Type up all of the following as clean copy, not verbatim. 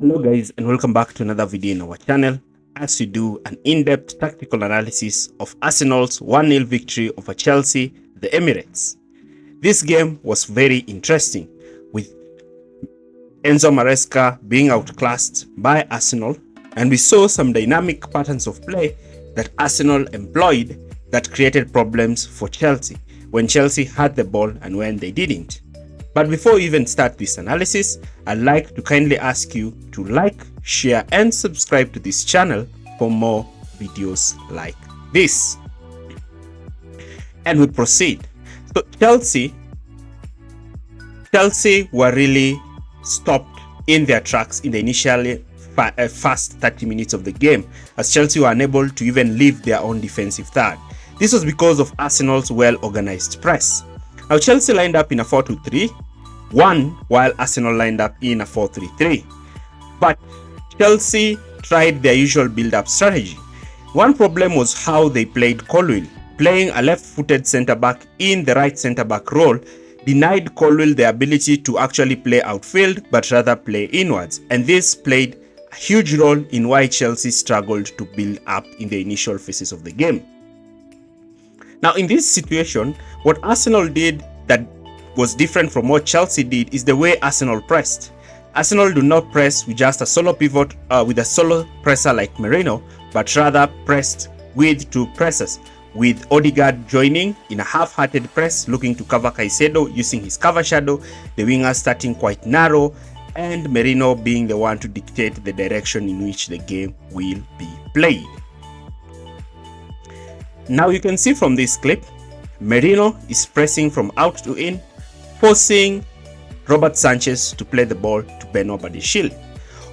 Hello guys, and welcome back to another video in our channel as we do an in-depth tactical analysis of Arsenal's 1-0 victory over Chelsea, the Emirates. This game was very interesting, with Enzo Maresca being outclassed by Arsenal, and we saw some dynamic patterns of play that Arsenal employed that created problems for Chelsea when Chelsea had the ball and when they didn't. But before we even start this analysis, I'd like to kindly ask you to like, share and subscribe to this channel for more videos like this. And we proceed. So Chelsea were really stopped in their tracks in the initially first 30 minutes of the game, as Chelsea were unable to even leave their own defensive third. This was because of Arsenal's well-organized press. Now Chelsea lined up in a 4-2-3-1 while Arsenal lined up in a 4-3-3. But Chelsea tried their usual build-up strategy. One problem was how they played Colwill. Playing a left-footed centre-back in the right centre-back role denied Colwill the ability to actually play outfield but rather play inwards, and this played a huge role in why Chelsea struggled to build up in the initial phases of the game. Now in this situation, what Arsenal did that was different from what Chelsea did is the way Arsenal pressed. Arsenal do not press with just a solo pivot with a solo presser like Merino, but rather pressed with two pressers, with Odegaard joining in a half-hearted press looking to cover Caicedo using his cover shadow, the wingers starting quite narrow, and Merino being the one to dictate the direction in which the game will be played. Now you can see from this clip, Merino is pressing from out to in, forcing Robert Sanchez to play the ball to Benoit Badiashile.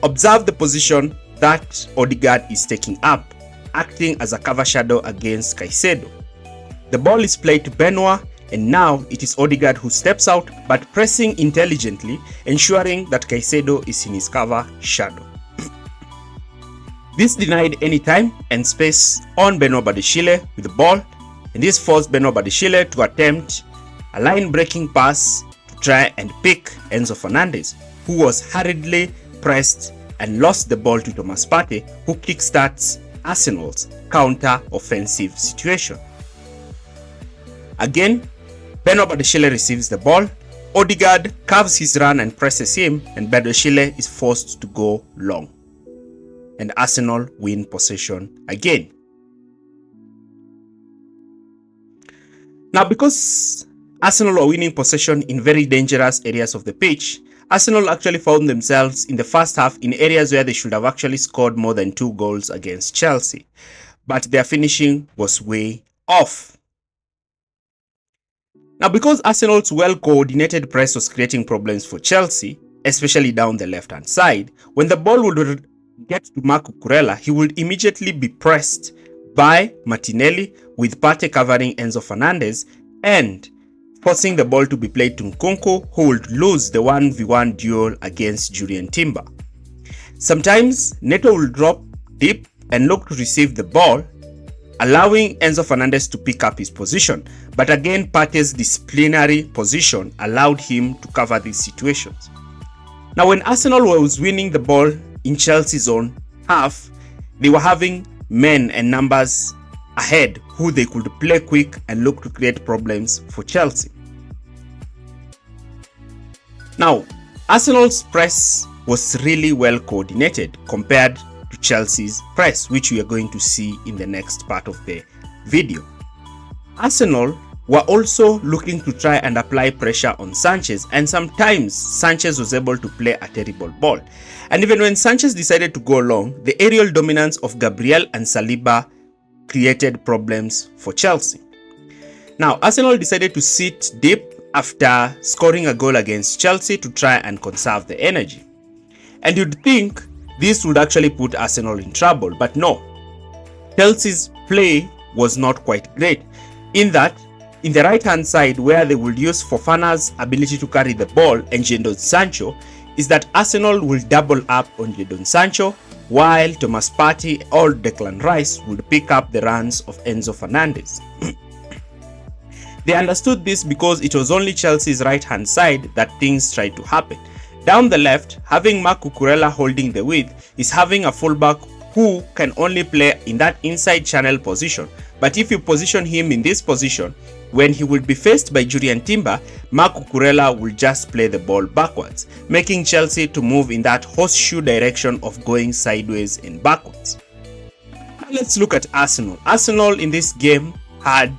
Observe the position that Odegaard is taking up, acting as a cover shadow against Caicedo. The ball is played to Benoit, and now it is Odegaard who steps out but pressing intelligently, ensuring that Caicedo is in his cover shadow. This denied any time and space on Benoit Badiashile with the ball, and this forced Benoit Badiashile to attempt a line-breaking pass to try and pick Enzo Fernandez, who was hurriedly pressed and lost the ball to Thomas Partey, who kickstarts Arsenal's counter-offensive situation. Again, Benoit Badiashile receives the ball, Odegaard curves his run and presses him, and Badiashile is forced to go long, and Arsenal win possession again. Now, because Arsenal were winning possession in very dangerous areas of the pitch, Arsenal actually found themselves in the first half in areas where they should have actually scored more than 2 goals against Chelsea, but their finishing was way off. Now, because Arsenal's well-coordinated press was creating problems for Chelsea, especially down the left-hand side, when the ball would get to Marco Cucurella, he would immediately be pressed by Martinelli, with Partey covering Enzo Fernandez and forcing the ball to be played to Nkunku, who would lose the 1v1 duel against Julian Timber. Sometimes Neto will drop deep and look to receive the ball, allowing Enzo Fernandez to pick up his position, but again Partey's disciplinary position allowed him to cover these situations. Now when Arsenal was winning the ball in Chelsea's own half, they were having men and numbers ahead who they could play quick and look to create problems for Chelsea. Now, Arsenal's press was really well coordinated compared to Chelsea's press, which we are going to see in the next part of the video. Arsenal were also looking to try and apply pressure on Sanchez, and sometimes Sanchez was able to play a terrible ball. And even when Sanchez decided to go long, the aerial dominance of Gabriel and Saliba created problems for Chelsea. Now, Arsenal decided to sit deep after scoring a goal against Chelsea to try and conserve the energy. And you'd think this would actually put Arsenal in trouble, but no. Chelsea's play was not quite great, in that in the right-hand side, where they would use Fofana's ability to carry the ball and Jadon Sancho, is that Arsenal will double up on Jadon Sancho, while Thomas Partey or Declan Rice would pick up the runs of Enzo Fernandez. They understood this because it was only Chelsea's right-hand side that things tried to happen. Down the left, having Marc Cucurella holding the width is having a fullback who can only play in that inside channel position. But if you position him in this position, when he will be faced by Julian Timber, Marc Cucurella will just play the ball backwards, making Chelsea to move in that horseshoe direction of going sideways and backwards. Now let's look at Arsenal. Arsenal in this game had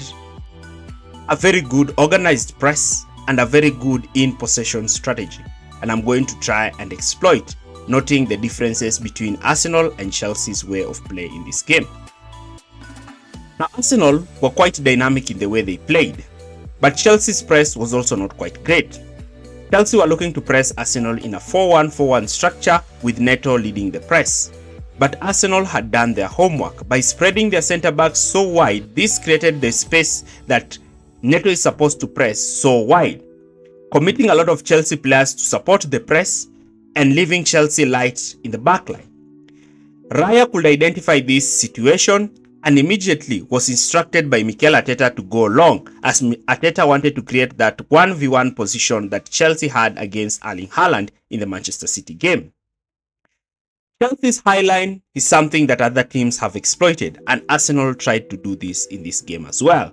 a very good organized press and a very good in-possession strategy, and I'm going to try and exploit, noting the differences between Arsenal and Chelsea's way of play in this game. Now, Arsenal were quite dynamic in the way they played, but Chelsea's press was also not quite great. Chelsea were looking to press Arsenal in a 4-1-4-1 structure with Neto leading the press. But Arsenal had done their homework by spreading their centre-backs so wide. This created the space that Neto is supposed to press so wide, committing a lot of Chelsea players to support the press and leaving Chelsea light in the backline. Raya could identify this situation and immediately was instructed by Mikel Arteta to go long, as Arteta wanted to create that 1v1 position that Chelsea had against Erling Haaland in the Manchester City game. Chelsea's high line is something that other teams have exploited, and Arsenal tried to do this in this game as well.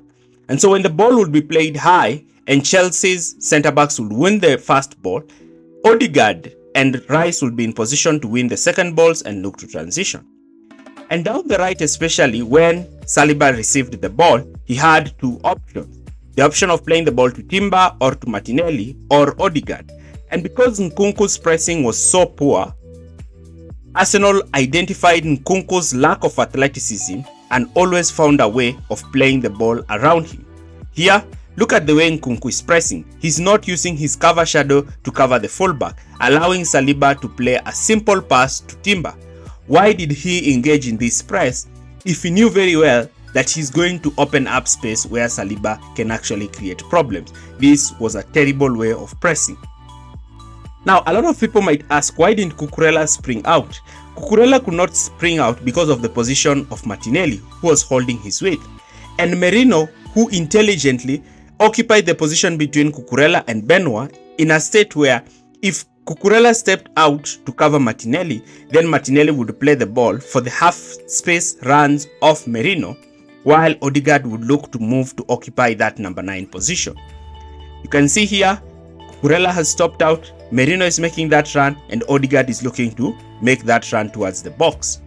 And so when the ball would be played high and Chelsea's centre-backs would win the first ball, Odegaard and Rice would be in position to win the second balls and look to transition. And down the right, especially when Saliba received the ball, he had two options. The option of playing the ball to Timber or to Martinelli or Odegaard. And because Nkunku's pressing was so poor, Arsenal identified Nkunku's lack of athleticism and always found a way of playing the ball around him. Here, look at the way Nkunku is pressing. He's not using his cover shadow to cover the fullback, allowing Saliba to play a simple pass to Timber. Why did he engage in this press if he knew very well that he's going to open up space where Saliba can actually create problems? This was a terrible way of pressing. Now, a lot of people might ask, why didn't Cucurella spring out? Cucurella could not spring out because of the position of Martinelli, who was holding his weight, and Merino, who intelligently occupied the position between Cucurella and Benoit in a state where if Cucurella stepped out to cover Martinelli, then Martinelli would play the ball for the half-space runs of Merino, while Odegaard would look to move to occupy that number 9 position. You can see here, Cucurella has stopped out, Merino is making that run, and Odegaard is looking to make that run towards the box,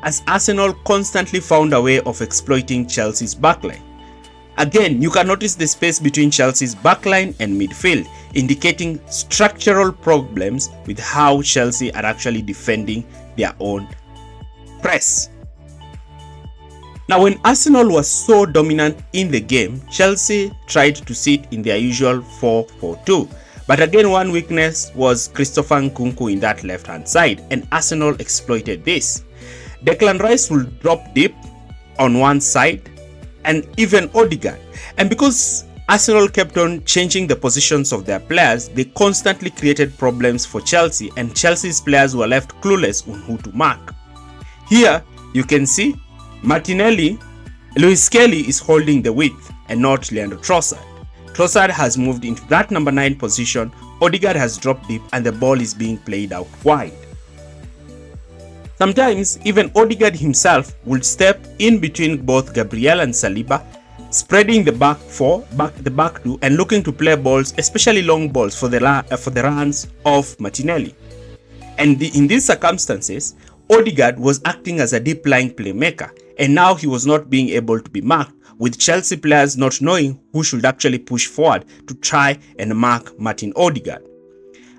as Arsenal constantly found a way of exploiting Chelsea's backline. Again, you can notice the space between Chelsea's backline and midfield, indicating structural problems with how Chelsea are actually defending their own press. Now, when Arsenal was so dominant in the game, Chelsea tried to sit in their usual 4-4-2. But again, one weakness was Christopher Nkunku in that left-hand side, and Arsenal exploited this. Declan Rice will drop deep on one side, and even Odegaard. And because Arsenal kept on changing the positions of their players, they constantly created problems for Chelsea, and Chelsea's players were left clueless on who to mark. Here, you can see Martinelli, Lewis Kelly is holding the width and not Leandro Trossard. Trossard has moved into that number 9 position, Odegaard has dropped deep, and the ball is being played out wide. Sometimes, even Odegaard himself would step in between both Gabriel and Saliba, spreading the back two, and looking to play balls, especially long balls, for the runs of Martinelli. And in these circumstances, Odegaard was acting as a deep-lying playmaker, and now he was not being able to be marked, with Chelsea players not knowing who should actually push forward to try and mark Martin Odegaard.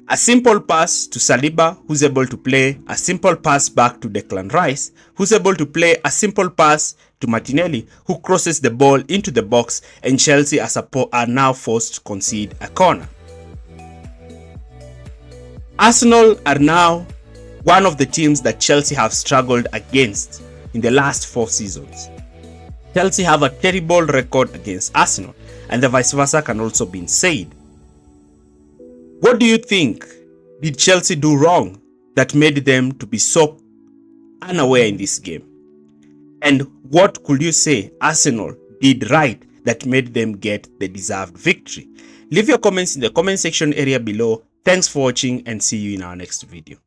A simple pass to Saliba, who's able to play a simple pass back to Declan Rice, who's able to play a simple pass to Martinelli, who crosses the ball into the box, and Chelsea are now forced to concede a corner. Arsenal are now one of the teams that Chelsea have struggled against in the last 4 seasons. Chelsea have a terrible record against Arsenal, and the vice versa can also be said. What do you think did Chelsea do wrong that made them to be so unaware in this game? And what could you say Arsenal did right that made them get the deserved victory? Leave your comments in the comment section area below. Thanks for watching and see you in our next video.